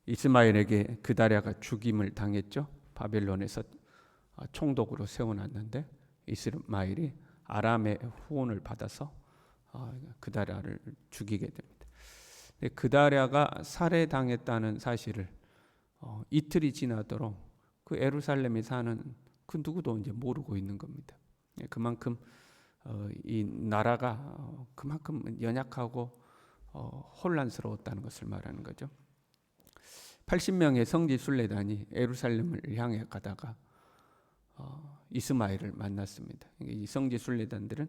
이스마엘에게 그다랴가 죽임을 당했죠. 바벨론에서 총독으로 세워놨는데 이스마엘이 아람의 후원을 받아서 그다랴를 죽이게 됩니다. 그다랴가 살해당했다는 사실을 이틀이 지나도록 그 예루살렘에 사는 그 누구도 이제 모르고 있는 겁니다. 그만큼 이 나라가 그만큼 연약하고 혼란스러웠다는 것을 말하는 거죠. 80명의 성지 순례단이 예루살렘을 향해 가다가 이스마엘을 만났습니다. 이 성지 순례단들은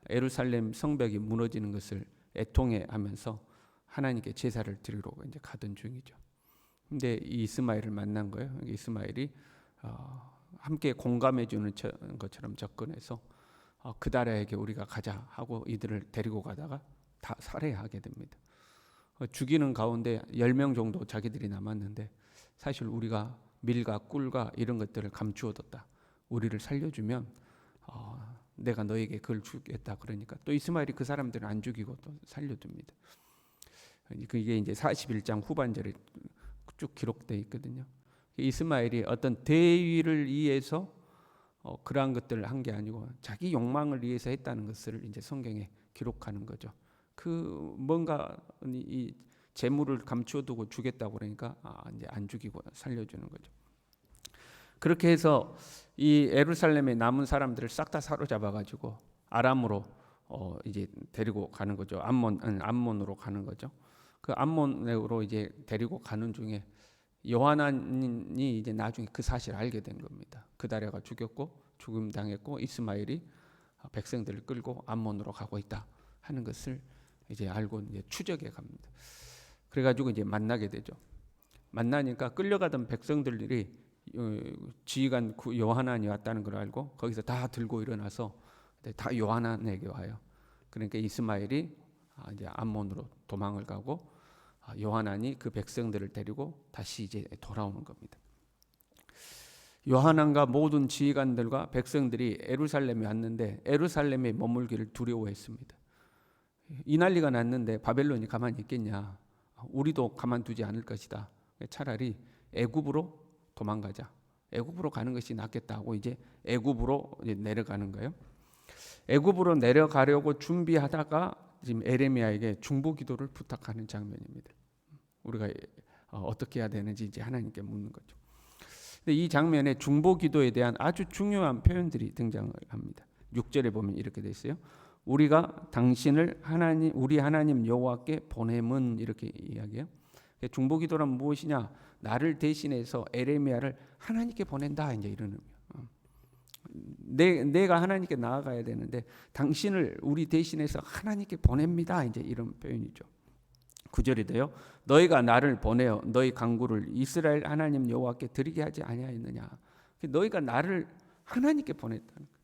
예루살렘 성벽이 무너지는 것을 애통해하면서 하나님께 제사를 드리러 이제 가던 중이죠. 근데 이 이스마엘을 만난 거예요. 이스마엘이 함께 공감해 주는 것처럼 접근해서 그다랴에게 우리가 가자 하고 이들을 데리고 가다가 다 살해하게 됩니다. 죽이는 가운데 10명 정도 자기들이 남았는데 사실 우리가 밀과 꿀과 이런 것들을 감추어뒀다. 우리를 살려주면 내가 너에게 그걸 주겠다. 그러니까 또 이스마엘이 그 사람들을 안 죽이고 또 살려줍니다. 그게 이제 41장 후반절에 쭉 기록되어 있거든요. 이스마엘이 어떤 대의를 위해서 그러한 것들을 한 게 아니고 자기 욕망을 위해서 했다는 것을 이제 성경에 기록하는 거죠. 그 뭔가 이 재물을 감추어두고 주겠다고 그러니까 이제 안 죽이고 살려주는 거죠. 그렇게 해서 이 예루살렘에 남은 사람들을 싹 다 사로잡아가지고 아람으로 이제 데리고 가는 거죠. 암몬으로 가는 거죠. 그 암몬으로 이제 데리고 가는 중에 요하난이 이제 나중에 그 사실을 알게 된 겁니다. 그다랴가 죽였고 죽임 당했고 이스마엘이 백성들을 끌고 암몬으로 가고 있다 하는 것을 이제 알고 이제 추적해 갑니다. 그래가지고 이제 만나게 되죠. 만나니까 끌려가던 백성들이 지휘관 요하난이 왔다는 걸 알고 거기서 다 들고 일어나서 다 요하난에게 와요. 그러니까 이스마엘이 이제 암몬으로 도망을 가고 요하난이 그 백성들을 데리고 다시 이제 돌아오는 겁니다. 요하난과 모든 지휘관들과 백성들이 예루살렘에 왔는데 예루살렘에 머물기를 두려워했습니다. 이 난리가 났는데 바벨론이 가만히 있겠냐? 우리도 가만두지 않을 것이다. 차라리 애굽으로 도망가자. 애굽으로 가는 것이 낫겠다고 이제 애굽으로 이제 내려가는 거예요. 애굽으로 내려가려고 준비하다가 지금 에레미야에게 중보기도를 부탁하는 장면입니다. 우리가 어떻게 해야 되는지 이제 하나님께 묻는 거죠. 근데 이 장면에 중보기도에 대한 아주 중요한 표현들이 등장을 합니다. 6절에 보면 이렇게 돼 있어요. 우리가 당신을 우리 하나님 여호와께 보냄은 이렇게 이야기해요. 중보기도란 무엇이냐? 나를 대신해서 에레미야를 하나님께 보낸다 이제 이런 의미예요. 내가 하나님께 나아가야 되는데 당신을 우리 대신해서 하나님께 보냅니다. 이제 이런 표현이죠. 9절에도요. 너희가 나를 보내어 너희 간구를 이스라엘 하나님 여호와께 드리게 하지 아니하였느냐. 너희가 나를 하나님께 보냈다는 거예요.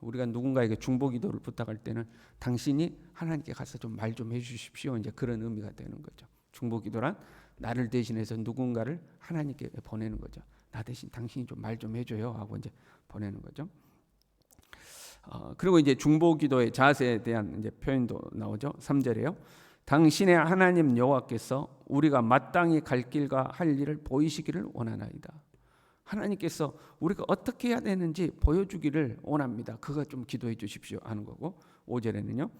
우리가 누군가에게 중보기도를 부탁할 때는 당신이 하나님께 가서 좀 말 좀 해주십시오. 이제 그런 의미가 되는 거죠. 중보기도란 나를 대신해서 누군가를 하나님께 보내는 거죠. 나 대신 당신이 좀 말 좀 해줘요 하고 이제 보내는 거죠. 그리고 이제 중보기도의 자세에 대한 이제 표현도 나오죠. 3절에요. 당신의 하나님 여호와께서 우리가 마땅히 갈 길과 할 일을 보이시기를 원하나이다. 하나님께서 우리가 어떻게 해야 되는지 보여주기를 원합니다. 그거 좀 기도해 주십시오 하는 거고 5절에는요.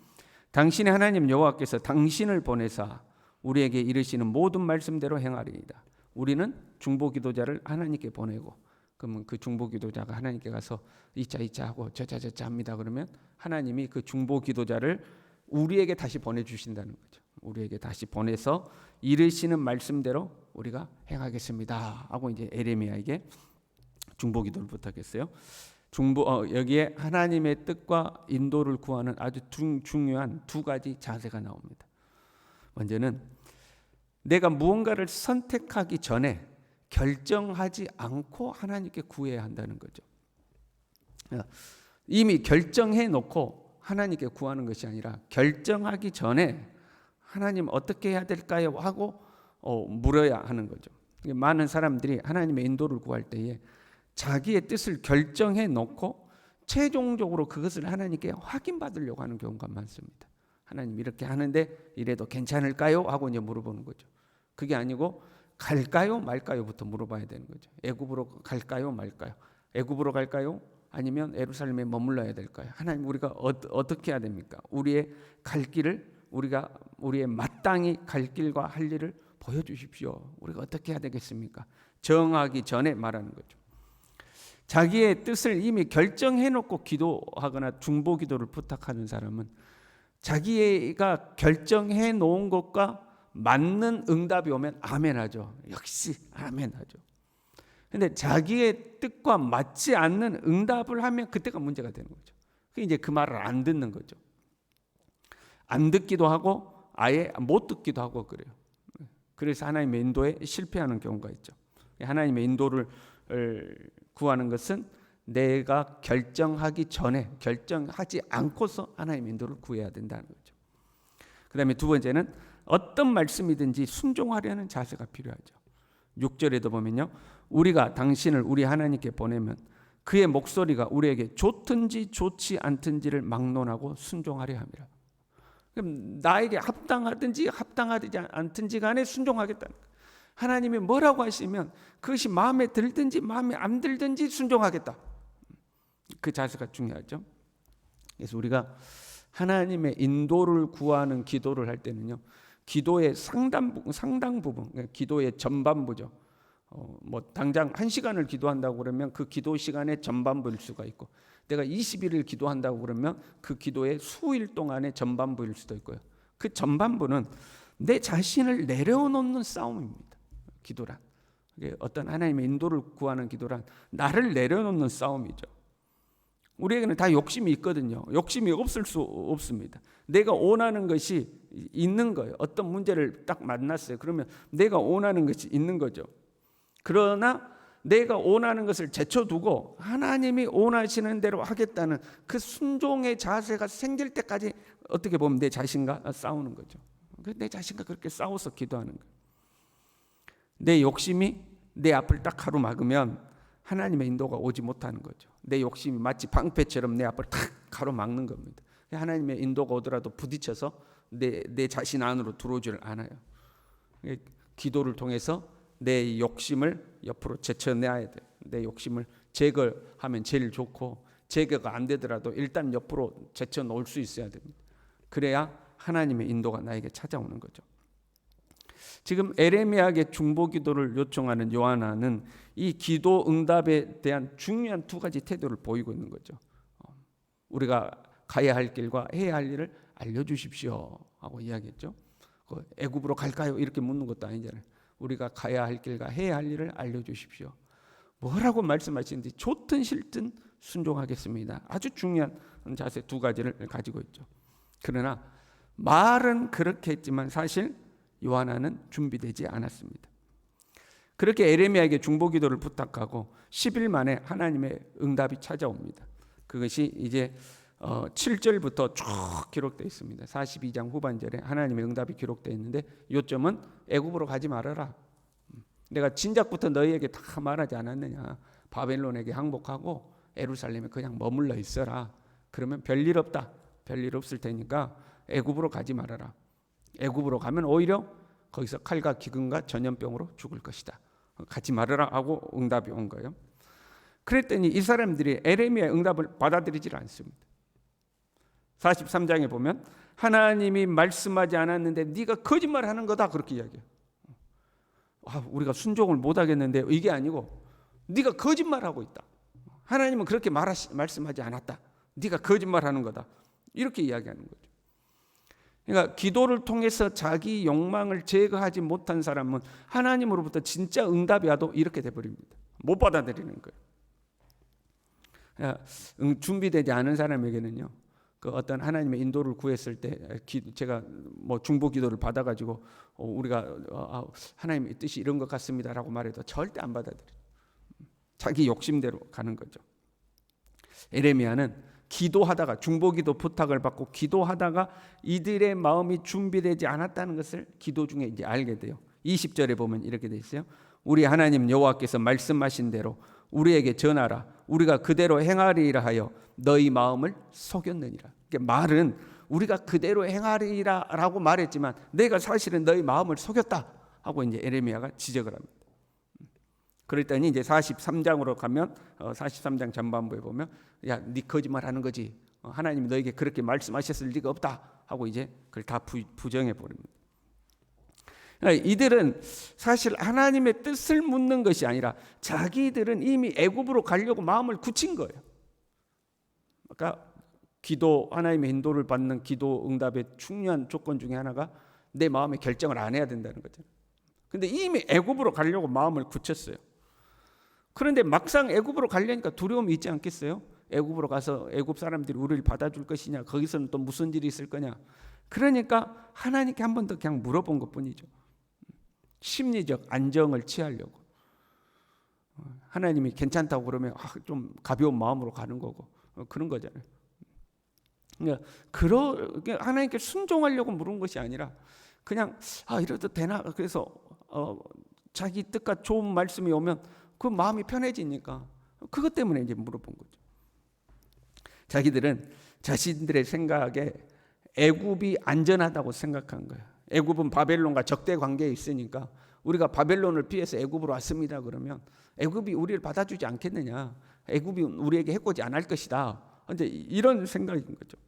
당신의 하나님 여호와께서 당신을 보내사 우리에게 이르시는 모든 말씀대로 행하리이다. 우리는 중보기도자를 하나님께 보내고 그러면 그 중보기도자가 하나님께 가서 이자 하고 저자 합니다. 그러면 하나님이 그 중보기도자를 우리에게 다시 보내주신다는 거죠. 우리에게 다시 보내서 이르시는 말씀대로 우리가 행하겠습니다 하고 이제 에레미야에게 중보기도를 부탁했어요. 여기에 하나님의 뜻과 인도를 구하는 아주 중요한 두 가지 자세가 나옵니다. 먼저는 내가 무언가를 선택하기 전에 결정하지 않고 하나님께 구해야 한다는 거죠. 이미 결정해 놓고 하나님께 구하는 것이 아니라 결정하기 전에 하나님 어떻게 해야 될까요? 하고 물어야 하는 거죠. 많은 사람들이 하나님의 인도를 구할 때에 자기의 뜻을 결정해 놓고 최종적으로 그것을 하나님께 확인받으려고 하는 경우가 많습니다. 하나님 이렇게 하는데 이래도 괜찮을까요? 하고 이제 물어보는 거죠. 그게 아니고 갈까요 말까요부터 물어봐야 되는 거죠. 애굽으로 갈까요 말까요? 애굽으로 갈까요? 아니면 예루살렘에 머물러야 될까요? 하나님, 우리가 어떻게 해야 됩니까? 우리의 갈 길을, 우리의 마땅히 갈 길과 할 일을 보여주십시오. 우리가 어떻게 해야 되겠습니까? 정하기 전에 말하는 거죠. 자기의 뜻을 이미 결정해놓고 기도하거나 중보기도를 부탁하는 사람은 자기가 결정해 놓은 것과 맞는 응답이 오면 아멘하죠. 역시 아멘하죠. 근데 자기의 뜻과 맞지 않는 응답을 하면 그때가 문제가 되는 거죠. 이제 그 말을 안 듣는 거죠. 안 듣기도 하고 아예 못 듣기도 하고 그래요. 그래서 하나님의 인도에 실패하는 경우가 있죠. 하나님의 인도를 구하는 것은 내가 결정하기 전에, 결정하지 않고서 하나님의 인도를 구해야 된다는 거죠. 그 다음에 두 번째는 어떤 말씀이든지 순종하려는 자세가 필요하죠. 6절에도 보면요, 우리가 당신을 우리 하나님께 보내면 그의 목소리가 우리에게 좋든지 좋지 않든지를 막론하고 순종하려 함이라. 그럼 나에게 합당하든지 합당하지 않든지 간에 순종하겠다는 거예요. 하나님이 뭐라고 하시면 그것이 마음에 들든지 마음에 안 들든지 순종하겠다. 그 자세가 중요하죠. 그래서 우리가 하나님의 인도를 구하는 기도를 할 때는요, 기도의 상당 부분, 기도의 전반부죠. 뭐 당장 1시간을 기도한다고 그러면 그 기도 시간의 전반부일 수가 있고, 내가 20일을 기도한다고 그러면 그 기도의 수일 동안의 전반부일 수도 있고요. 그 전반부는 내 자신을 내려놓는 싸움입니다. 기도란, 어떤 하나님의 인도를 구하는 기도란 나를 내려놓는 싸움이죠. 우리에게는 다 욕심이 있거든요. 욕심이 없을 수 없습니다. 내가 원하는 것이 있는 거예요. 어떤 문제를 딱 만났어요. 그러면 내가 원하는 것이 있는 거죠. 그러나 내가 원하는 것을 제쳐두고 하나님이 원하시는 대로 하겠다는 그 순종의 자세가 생길 때까지 어떻게 보면 내 자신과 싸우는 거죠. 내 자신과 그렇게 싸워서 기도하는 거예요. 내 욕심이 내 앞을 딱 가로막으면 하나님의 인도가 오지 못하는 거죠. 내 욕심이 마치 방패처럼 내 앞을 탁 가로막는 겁니다. 하나님의 인도가 오더라도 부딪혀서 내 자신 안으로 들어오지를 않아요. 기도를 통해서 내 욕심을 옆으로 제쳐내야 돼요. 내 욕심을 제거하면 제일 좋고, 제거가 안 되더라도 일단 옆으로 제쳐놓을 수 있어야 됩니다. 그래야 하나님의 인도가 나에게 찾아오는 거죠. 지금 에레미야에게 중보기도를 요청하는 요하나는 이 기도 응답에 대한 중요한 두 가지 태도를 보이고 있는 거죠. 우리가 가야 할 길과 해야 할 일을 알려주십시오 하고 이야기했죠. 애굽으로 갈까요? 이렇게 묻는 것도 아니잖아요. 우리가 가야 할 길과 해야 할 일을 알려주십시오. 뭐라고 말씀하시는지 좋든 싫든 순종하겠습니다. 아주 중요한 자세 두 가지를 가지고 있죠. 그러나 말은 그렇게 했지만 사실 요하나는 준비되지 않았습니다. 그렇게 에레미야에게 중보기도를 부탁하고 10일 만에 하나님의 응답이 찾아옵니다. 그것이 이제 7절부터 쭉 기록되어 있습니다. 42장 후반절에 하나님의 응답이 기록되어 있는데, 요점은 애굽으로 가지 말아라. 내가 진작부터 너희에게 다 말하지 않았느냐. 바벨론에게 항복하고 예루살렘에 그냥 머물러 있어라. 그러면 별일 없다. 별일 없을 테니까 애굽으로 가지 말아라. 애굽으로 가면 오히려 거기서 칼과 기근과 전염병으로 죽을 것이다. 가지 말아라 하고 응답이 온 거예요. 그랬더니 이 사람들이 에레미야의 응답을 받아들이질 않습니다. 43장에 보면 하나님이 말씀하지 않았는데 네가 거짓말하는 거다, 그렇게 이야기해요. 우리가 순종을 못하겠는데 이게 아니고 네가 거짓말하고 있다. 하나님은 그렇게 말씀하지 않았다. 네가 거짓말하는 거다. 이렇게 이야기하는 거죠. 그러니까 기도를 통해서 자기 욕망을 제거하지 못한 사람은 하나님으로부터 진짜 응답이 와도 이렇게 돼버립니다. 못 받아들이는 거예요. 준비되지 않은 사람에게는요, 그 어떤 하나님의 인도를 구했을 때 제가 뭐 중보 기도를 받아가지고 우리가 하나님의 뜻이 이런 것 같습니다라고 말해도 절대 안 받아들여요. 자기 욕심대로 가는 거죠. 에레미야는 기도하다가, 중보기도 부탁을 받고 기도하다가 이들의 마음이 준비되지 않았다는 것을 기도 중에 이제 알게 돼요. 20절에 보면 이렇게 돼 있어요. 우리 하나님 여호와께서 말씀하신 대로 우리에게 전하라. 우리가 그대로 행하리라 하여 너희 마음을 속였느니라. 그러니까 말은 우리가 그대로 행하리라라고 말했지만 내가 사실은 너희 마음을 속였다 하고 이제 에레미야가 지적을 합니다. 그랬더니 이제 43장으로 가면 43장 전반부에 보면 야, 네 거짓말하는 거지. 하나님이 너에게 그렇게 말씀하셨을 리가 없다 하고 이제 그걸 다 부정해 버립니다. 이들은 사실 하나님의 뜻을 묻는 것이 아니라 자기들은 이미 애굽으로 가려고 마음을 굳힌 거예요. 그러니까 기도, 하나님의 인도를 받는 기도 응답의 중요한 조건 중에 하나가 내 마음의 결정을 안 해야 된다는 거죠. 근데 이미 애굽으로 가려고 마음을 굳혔어요. 그런데 막상 애굽으로 가려니까 두려움이 있지 않겠어요? 애굽으로 가서 애굽 사람들이 우리를 받아줄 것이냐, 거기서는 또 무슨 일이 있을 거냐. 그러니까 하나님께 한 번 더 그냥 물어본 것뿐이죠. 심리적 안정을 취하려고. 하나님이 괜찮다고 그러면 좀 가벼운 마음으로 가는 거고 그런 거잖아요. 그러니까 하나님께 순종하려고 물은 것이 아니라 그냥 이래도 되나. 그래서 자기 뜻과 좋은 말씀이 오면 그 마음이 편해지니까 그것 때문에 이제 물어본 거죠. 자기들은 자신들의 생각에 애굽이 안전하다고 생각한 거예요. 애굽은 바벨론과 적대 관계에 있으니까 우리가 바벨론을 피해서 애굽으로 왔습니다. 그러면 애굽이 우리를 받아주지 않겠느냐. 애굽이 우리에게 해코지 안 할 것이다. 이제 이런 생각인 거죠.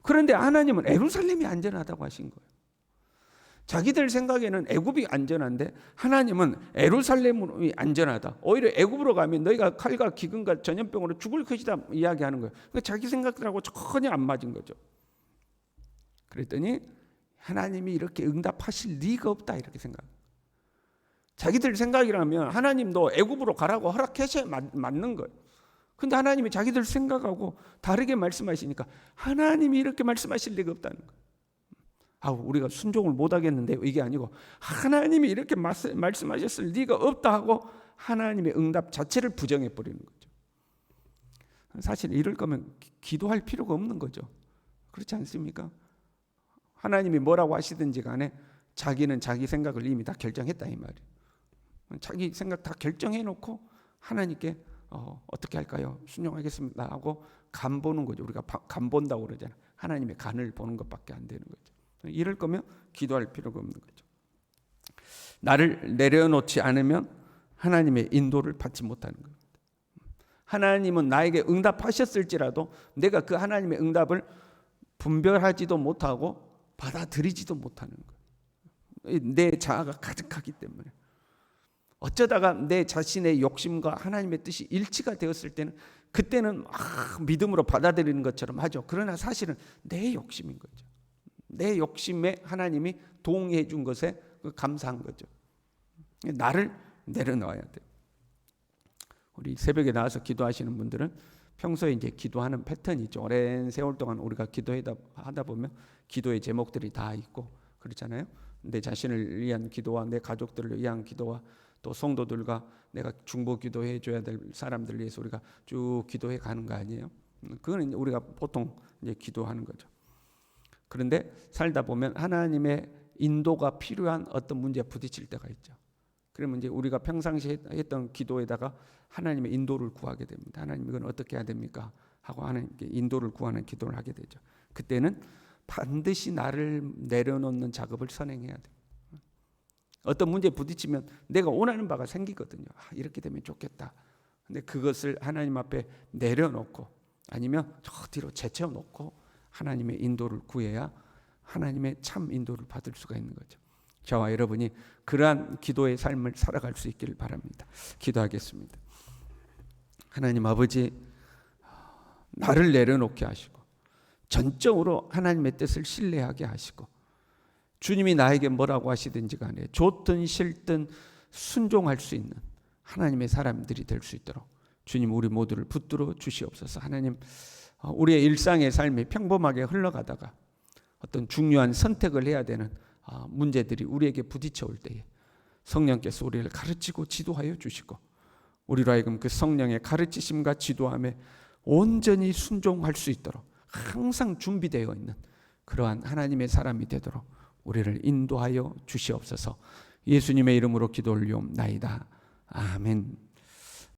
그런데 하나님은 예루살렘이 안전하다고 하신 거예요. 자기들 생각에는 애굽이 안전한데 하나님은 예루살렘이 안전하다. 오히려 애굽으로 가면 너희가 칼과 기근과 전염병으로 죽을 것이다 이야기하는 거예요. 그러니까 자기 생각들하고 전혀 안 맞은 거죠. 그랬더니 하나님이 이렇게 응답하실 리가 없다 이렇게 생각해요. 자기들 생각이라면 하나님도 애굽으로 가라고 허락하셔야 맞는 거예요. 근데 하나님이 자기들 생각하고 다르게 말씀하시니까 하나님이 이렇게 말씀하실 리가 없다는 거예요. 우리가 순종을 못하겠는데 이게 아니고 하나님이 이렇게 말씀하셨을 리가 없다 하고 하나님의 응답 자체를 부정해 버리는 거죠. 사실 이럴 거면 기도할 필요가 없는 거죠. 그렇지 않습니까? 하나님이 뭐라고 하시든지 간에 자기는 자기 생각을 이미 다 결정했다 이 말이에요. 자기 생각 다 결정해 놓고 하나님께 어떻게 할까요? 순종하겠습니다 하고 간 보는 거죠. 우리가 간 본다고 그러잖아요. 하나님의 간을 보는 것밖에 안 되는 거죠. 이럴 거면 기도할 필요가 없는 거죠. 나를 내려놓지 않으면 하나님의 인도를 받지 못하는 겁니다. 하나님은 나에게 응답하셨을지라도 내가 그 하나님의 응답을 분별하지도 못하고 받아들이지도 못하는 거예요. 내 자아가 가득하기 때문에. 어쩌다가 내 자신의 욕심과 하나님의 뜻이 일치가 되었을 때는 그때는 믿음으로 받아들이는 것처럼 하죠. 그러나 사실은 내 욕심인 거죠. 내 욕심에 하나님이 동의해 준 것에 감사한 거죠. 나를 내려놓아야 돼요. 우리 새벽에 나와서 기도하시는 분들은 평소에 이제 기도하는 패턴이 있죠. 오랜 세월 동안 우리가 기도하다 보면 기도의 제목들이 다 있고 그렇잖아요. 내 자신을 위한 기도와 내 가족들을 위한 기도와 또 성도들과 내가 중보 기도해 줘야 될 사람들을 위해서 우리가 쭉 기도해 가는 거 아니에요? 그거는 우리가 보통 이제 기도하는 거죠. 그런데 살다 보면 하나님의 인도가 필요한 어떤 문제에 부딪힐 때가 있죠. 그러면 이제 우리가 평상시에 했던 기도에다가 하나님의 인도를 구하게 됩니다. 하나님 이건 어떻게 해야 됩니까? 하고 하나님께 인도를 구하는 기도를 하게 되죠. 그때는 반드시 나를 내려놓는 작업을 선행해야 돼요. 어떤 문제에 부딪히면 내가 원하는 바가 생기거든요. 이렇게 되면 좋겠다. 근데 그것을 하나님 앞에 내려놓고 아니면 저 뒤로 제쳐놓고 하나님의 인도를 구해야 하나님의 참 인도를 받을 수가 있는 거죠. 저와 여러분이 그러한 기도의 삶을 살아갈 수 있기를 바랍니다. 기도하겠습니다. 하나님 아버지, 나를 내려놓게 하시고 전적으로 하나님의 뜻을 신뢰하게 하시고 주님이 나에게 뭐라고 하시든지 간에 좋든 싫든 순종할 수 있는 하나님의 사람들이 될 수 있도록 주님 우리 모두를 붙들어 주시옵소서. 하나님, 우리의 일상의 삶이 평범하게 흘러가다가 어떤 중요한 선택을 해야 되는 문제들이 우리에게 부딪혀 올 때에 성령께서 우리를 가르치고 지도하여 주시고 우리로 하여금 그 성령의 가르치심과 지도함에 온전히 순종할 수 있도록 항상 준비되어 있는 그러한 하나님의 사람이 되도록 우리를 인도하여 주시옵소서. 예수님의 이름으로 기도 올리옵나이다. 아멘.